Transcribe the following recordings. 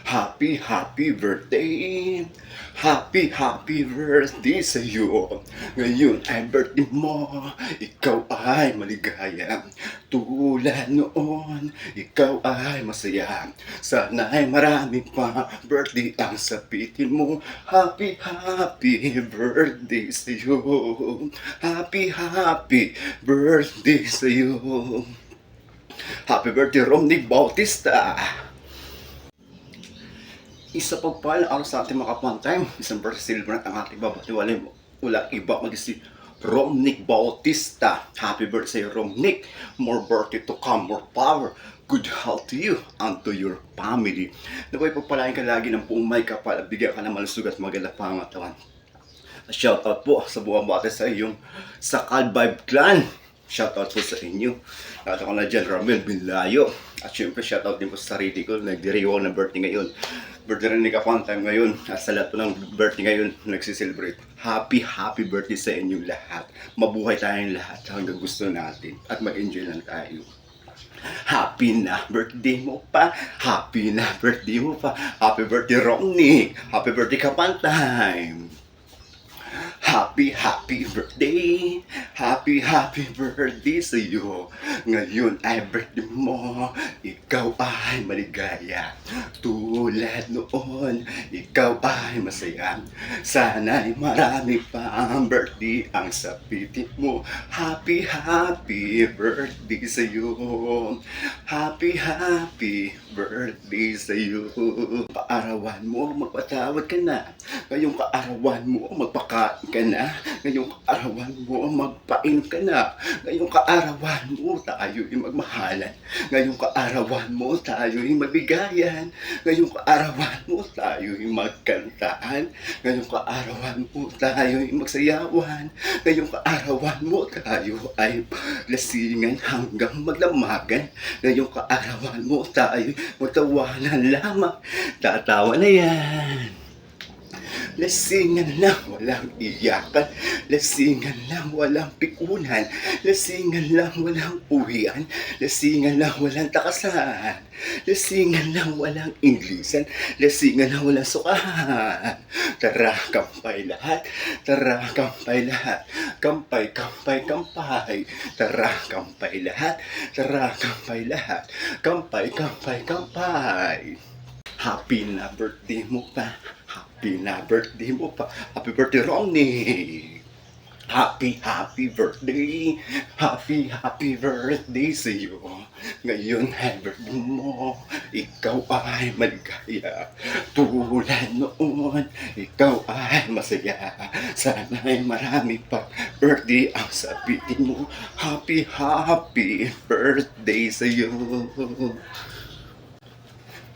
Happy birthday. Happy birthday sa iyo. Ngayon ay birthday mo. Ikaw ay maligaya. Tulad noon, ikaw ay masaya. Sana ay marami pa birthday ang sapitin mo. Happy birthday sa iyo. Happy birthday sa iyo. Happy birthday, Romney Bautista! Isa pagpalang araw sa ating mga kapantay, isang birthday celebrant ang ating babatiwalay mo. Wala iba mag si Romnick Bautista. Happy birthday, Romnick. More birthday to come, more power. Good health to you and to your family. Naway pagpalain ka lagi ng buong may kapal at bigyan ka ng malusog at magandang pangatawan. Shoutout po sa buong bate sa iyong Sakal Vibe Clan. Shoutout po sa inyo. At ako na dyan, Ramel Binlayo. At syempre, shoutout din po sa sarili ko. Nagdiriyo ako ng birthday ngayon. Birthday rin ni Kapantay ngayon. At sa lahat po ng birthday ngayon, nagsiselebrate. Happy birthday sa inyong lahat. Mabuhay tayong lahat hanggang gusto natin. At mag-enjoy lang tayo. Happy na birthday mo pa. Happy na birthday mo pa. Happy birthday, Romney. Happy birthday, Kapantay. Happy birthday. Happy birthday sa iyo. Ngayon ay birthday mo. Ikaw ay maligaya. Tulad noon, ikaw ay masaya. Sana ay marami pa ang birthday ang sapitin mo. Happy birthday sa iyo. Happy birthday sa iyo. Kaarawan mo, magpatawad ka na. Ngayong kaarawan mo, magpakain ka na. Ngayong kaarawan mo, magpain ka na. Ngayong kaarawan mo, tayo'y magmahalan. Ngayong kaarawan mo, tayo'y magbigayan. Ngayong kaarawan mo, tayo'y magkantaan. Ngayong kaarawan mo, tayo'y magsayawan. Ngayong kaarawan mo, tayo ay lasingan hanggang maglamagan. Ngayong kaarawan mo, tayo'y magtawanan lamang. Tatawa na yan. Lasingan lang, walang iyakan. Lasingan lang, walang pikunan. Lasingan lang, walang uwian. Lasingan lang, walang takasan. Lasingan lang, walang inglisan. Lasingan lang, walang sukahan. Tara, kampay lahat. Tara, kampay lahat. Kampay. Tara, kampay lahat. Tara, kampay lahat. Kampay. Happy na birthday mo pa. Happy na birthday mo pa. Happy birthday, Romney. Happy birthday. Happy birthday sa iyo. Ngayon ay birthday mo. Ikaw ay maligaya. Tulad noon, ikaw ay masaya. Sana ay marami pa birthday ang sabihin mo. Happy birthday sa iyo.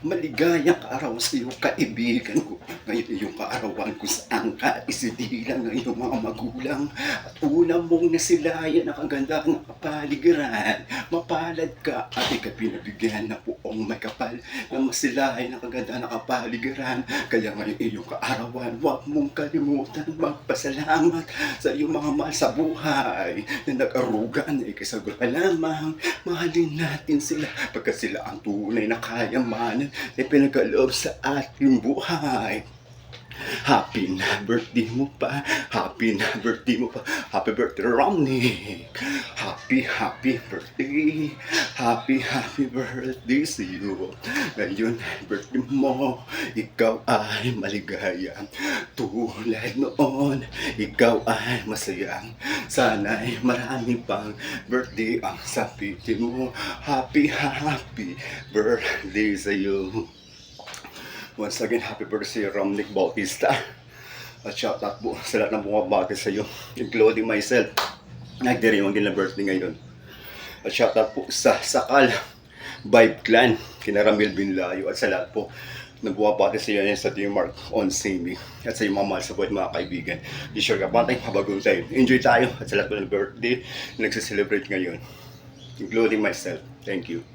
Maligayang araw sa iyo, kaibigan ko. Ngayon iyong kaarawan kung saan ka isinilang ng iyong mga magulang. At una mong nasilayan ang kaganda ng kapaligiran. Mapalad ka at ikay pinabigyan na puong may kapal na masilayan ang kaganda ng kapaligiran. Kaya ngayon iyong kaarawan, huwag mong kalimutan magpasalamat sa iyong mga mahal sa buhay na nag-arugan ay kasagol ka lamang. Mahalin natin sila pagkat sila ang tunay na kayamanan na pinagkaloob sa ating buhay. Happy na birthday mo pa. Happy birthday, Romney. Happy birthday. Happy birthday sa iyo. Ngayon, birthday mo. Ikaw ay maligaya. Tulad noon, ikaw ay masaya. Sana ay marami pang birthday ang sapitin mo. Happy birthday sa iyo. Once again, happy birthday, Romnick Bautista. At shoutout po sa lahat ng bumabati sa iyo, including myself. Nagdiriwang din na birthday ngayon. At shoutout po sa Sakal Vibe Clan, kina Ramel Binlayo, at sa lahat po na bumabati sa iyo sa Team Mark on Simi. At sa iyo mga mahal sa buhay mga kaibigan. Di sure ka pa tayong habagong tayo. Enjoy tayo at sa lahat po ng birthday na nagsiselebrate ngayon, including myself. Thank you.